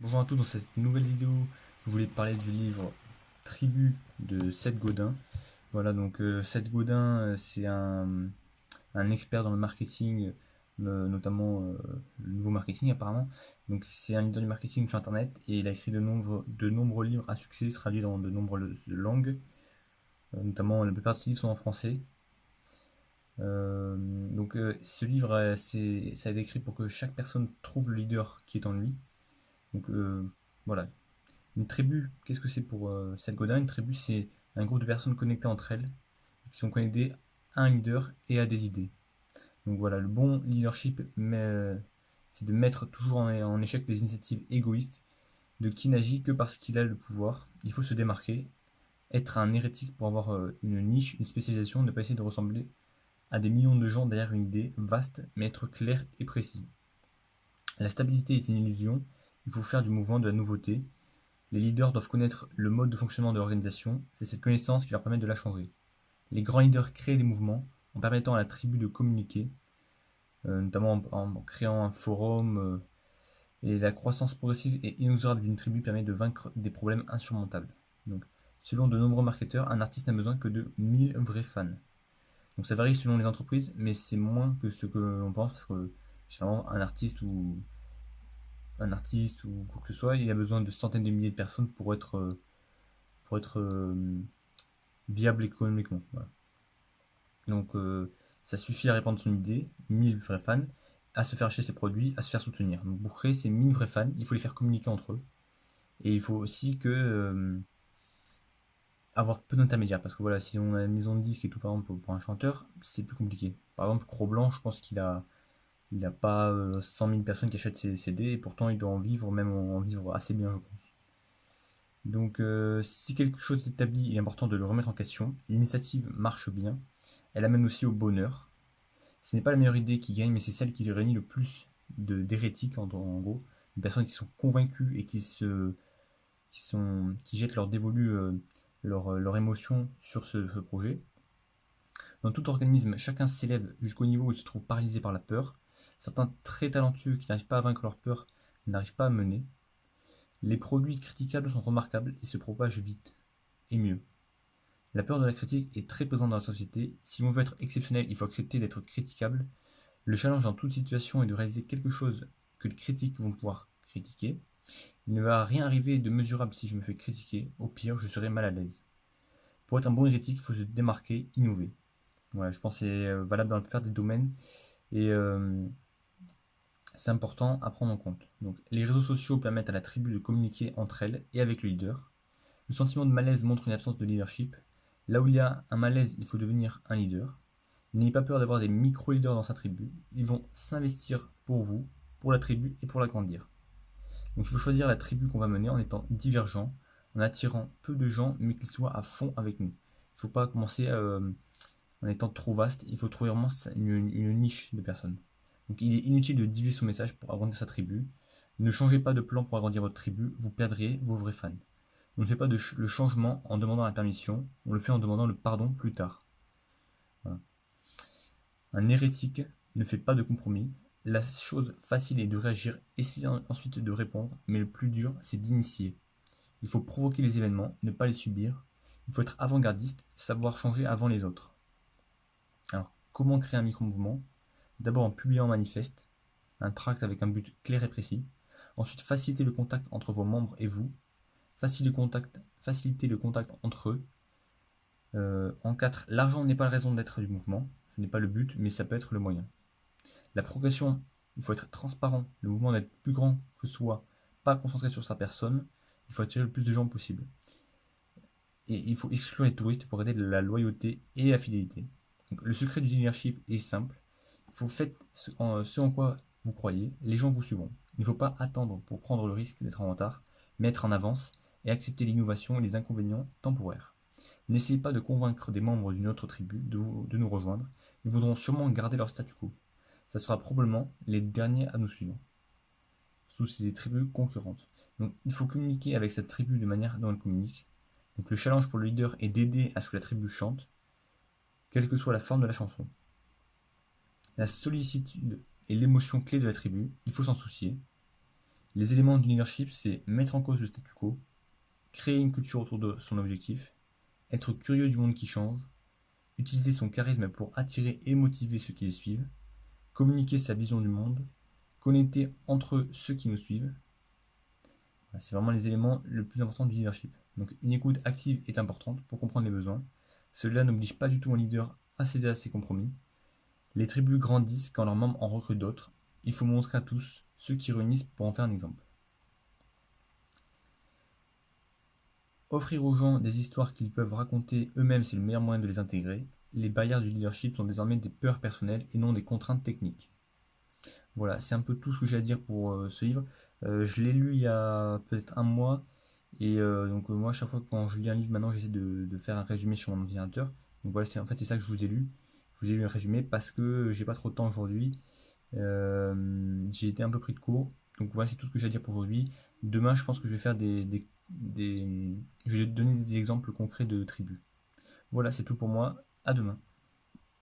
Bonjour à tous, dans cette nouvelle vidéo, je voulais parler du livre Tribu de Seth Godin. Voilà, donc Seth Godin, c'est un expert dans le marketing, notamment le nouveau marketing apparemment. Donc c'est un leader du marketing sur Internet et il a écrit de nombreux livres à succès traduits dans de nombreuses langues. Notamment la plupart de ses livres sont en français. Ce livre, ça a été écrit pour que chaque personne trouve le leader qui est en lui. Donc voilà, une tribu, qu'est-ce que c'est pour Seth Godin? Une tribu, c'est un groupe de personnes connectées entre elles, qui sont connectées à un leader et à des idées. Donc voilà, le bon leadership, c'est de mettre toujours en échec les initiatives égoïstes de qui n'agit que parce qu'il a le pouvoir. Il faut se démarquer, être un hérétique pour avoir une niche, une spécialisation, ne pas essayer de ressembler à des millions de gens derrière une idée vaste, mais être clair et précis. La stabilité est une illusion, il faut faire du mouvement de la nouveauté. Les leaders doivent connaître le mode de fonctionnement de l'organisation, c'est cette connaissance qui leur permet de la changer. Les grands leaders créent des mouvements en permettant à la tribu de communiquer, notamment en créant un forum, et la croissance progressive et inexorable d'une tribu permet de vaincre des problèmes insurmontables. Donc, selon de nombreux marketeurs, un artiste n'a besoin que de 1000 vrais fans. Donc ça varie selon les entreprises, mais c'est moins que ce que l'on pense, parce que généralement un artiste ou quoi que ce soit, il a besoin de centaines de milliers de personnes pour être viable économiquement. Voilà. Donc ça suffit à répandre son idée, 1000 vrais fans, à se faire acheter ses produits, à se faire soutenir. Donc pour créer ces 1000 vrais fans, il faut les faire communiquer entre eux. Et il faut aussi avoir peu d'intermédiaires. Parce que voilà, si on a une maison de disques et tout, par exemple, pour un chanteur, c'est plus compliqué. Par exemple, Cro-Blanc, je pense qu'il a pas 100 000 personnes qui achètent ses CD, et pourtant il doit en vivre, même en vivre assez bien, je pense. Donc si quelque chose est établi, il est important de le remettre en question. L'initiative marche bien, elle amène aussi au bonheur. Ce n'est pas la meilleure idée qui gagne, mais c'est celle qui réunit le plus d'hérétiques, en gros, des personnes qui sont convaincues et qui jettent leur dévolu, leur émotion sur ce projet. Dans tout organisme, chacun s'élève jusqu'au niveau où il se trouve paralysé par la peur. Certains très talentueux qui n'arrivent pas à vaincre leur peur n'arrivent pas à mener. Les produits critiquables sont remarquables et se propagent vite, et mieux. La peur de la critique est très présente dans la société. Si on veut être exceptionnel, il faut accepter d'être critiquable. Le challenge dans toute situation est de réaliser quelque chose que les critiques vont pouvoir critiquer. Il ne va rien arriver de mesurable si je me fais critiquer. Au pire, je serai mal à l'aise. Pour être un bon critique, il faut se démarquer, innover. Voilà, je pense que c'est valable dans la plupart des domaines et c'est important à prendre en compte. Donc, les réseaux sociaux permettent à la tribu de communiquer entre elles et avec le leader. Le sentiment de malaise montre une absence de leadership. Là où il y a un malaise, il faut devenir un leader. N'ayez pas peur d'avoir des micro-leaders dans sa tribu. Ils vont s'investir pour vous, pour la tribu et pour l'agrandir. Donc il faut choisir la tribu qu'on va mener en étant divergent, en attirant peu de gens, mais qu'ils soient à fond avec nous. Il ne faut pas commencer en étant trop vaste, il faut trouver vraiment une niche de personnes. Donc il est inutile de diviser son message pour agrandir sa tribu. Ne changez pas de plan pour agrandir votre tribu, vous perdriez vos vrais fans. On ne fait pas le changement en demandant la permission, on le fait en demandant le pardon plus tard. Voilà. Un hérétique ne fait pas de compromis. La chose facile est de réagir, essayer ensuite de répondre, mais le plus dur, c'est d'initier. Il faut provoquer les événements, ne pas les subir. Il faut être avant-gardiste, savoir changer avant les autres. Alors, comment créer un micro-mouvement? D'abord en publiant un manifeste, un tract avec un but clair et précis. Ensuite, faciliter le contact entre vos membres et vous. Faciliter le contact entre eux. En 4, l'argent n'est pas la raison d'être du mouvement. Ce n'est pas le but, mais ça peut être le moyen. La progression, il faut être transparent. Le mouvement doit être plus grand que soi, pas concentré sur sa personne. Il faut attirer le plus de gens possible. Et il faut exclure les touristes pour aider la loyauté et la fidélité. Donc, le secret du leadership est simple. Vous faites ce en quoi vous croyez, les gens vous suivront. Il ne faut pas attendre pour prendre le risque d'être en retard, mais être en avance et accepter l'innovation et les inconvénients temporaires. N'essayez pas de convaincre des membres d'une autre tribu de nous rejoindre. Ils voudront sûrement garder leur statu quo. Ça sera probablement les derniers à nous suivre, sous ces tribus concurrentes. Donc il faut communiquer avec cette tribu de manière dont elle communique. Donc le challenge pour le leader est d'aider à ce que la tribu chante, quelle que soit la forme de la chanson. La sollicitude est l'émotion clé de la tribu, il faut s'en soucier. Les éléments du leadership, c'est mettre en cause le statu quo, créer une culture autour de son objectif, être curieux du monde qui change, utiliser son charisme pour attirer et motiver ceux qui le suivent, communiquer sa vision du monde, connecter entre ceux qui nous suivent. Voilà, c'est vraiment les éléments les plus importants du leadership. Donc une écoute active est importante pour comprendre les besoins. Cela n'oblige pas du tout un leader à céder à ses compromis. Les tribus grandissent quand leurs membres en recrutent d'autres. Il faut montrer à tous ceux qui réunissent pour en faire un exemple. Offrir aux gens des histoires qu'ils peuvent raconter eux-mêmes, c'est le meilleur moyen de les intégrer. Les barrières du leadership sont désormais des peurs personnelles et non des contraintes techniques. Voilà, c'est un peu tout ce que j'ai à dire pour ce livre. Je l'ai lu il y a peut-être un mois. Et donc moi, à chaque fois quand je lis un livre, maintenant, j'essaie de faire un résumé sur mon ordinateur. Donc voilà, en fait, c'est ça que je vous ai lu. Je vous ai lu un résumé parce que j'ai pas trop de temps aujourd'hui. J'ai été un peu pris de court. Donc voilà, c'est tout ce que j'ai à dire pour aujourd'hui. Demain, je pense que je vais faire je vais donner des exemples concrets de tribus. Voilà, c'est tout pour moi. À demain.